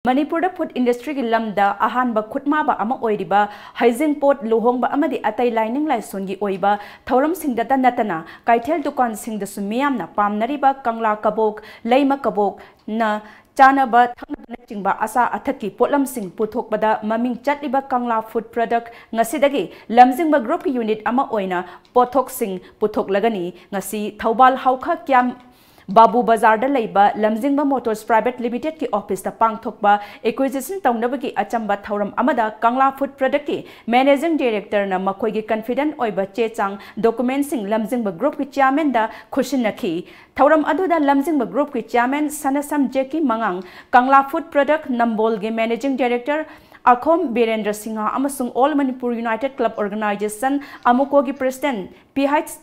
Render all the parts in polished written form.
Manipur food industry ki lamda ahanba khutnaba ama oiriba haizing pot luhongba amadi atai lining laison gi oiba thauram singda ta natana kaithel dukan singda su miyamna pamnariba kangla kabok leima kabok na chanaba thakna chingba asa athaki potlam sing puthokbada maming chatliba Kangla Food product ngasidagi Lamjingba Group ki unit ama oina pothoksing puthoklagani ngasi Thoubal haukha kyam Babu Bazar da laiba Lamjingba Motors Private Limited ki office ta pangthokba acquisition taunabagi achumba thauram amada Kangla Food product ki managing director na makoi gi confident oiba chechang documentsing Lamjingba Group ki chairman da khushinakhi thauram aduda Lamjingba Group ki chairman sanasam jeki mangang Kangla Food product nambol gi managing director Akhom Birendra amasung All Manipur United Club Organization amuko gi president PH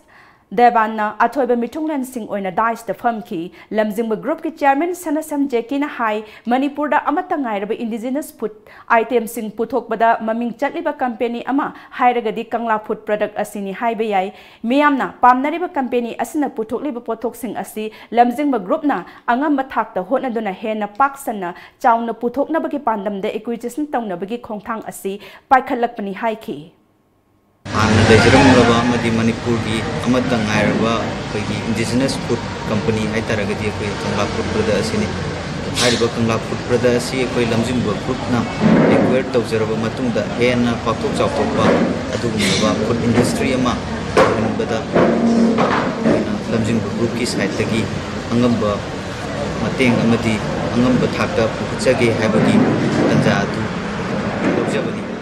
Devana athoiba mitunglan sing oina dice the firm ki Lamjingba Group ki chairman sanasam jeki na hai Manipur da amata ngairaba indigenous food item sing puthokbada maming chatliba company ama hairagadi Kangla Food product asini haiba yai miyamna pamnariba company asina puthokliba pothoksing asi Lamjingba Group na angamba thakta hotnaduna henna paksanna chauna puthoknaba ki pandam da acquisition taunabagi khongthang asi paikhatlakliba hai ki Amadi Manipur ki amatang airaba indigenous food company hai taragadi koi Kangla Food product asini hariba Kangla Food product asi koi Lamjingba Group na acquire tawjaraba matungda henna pakthok chaothokba adugumba food industry ama bada Lamjingba Group ki side tagi angamba mateng amadi angamba thakta pukhatjage haibagi tanja atu tawjabani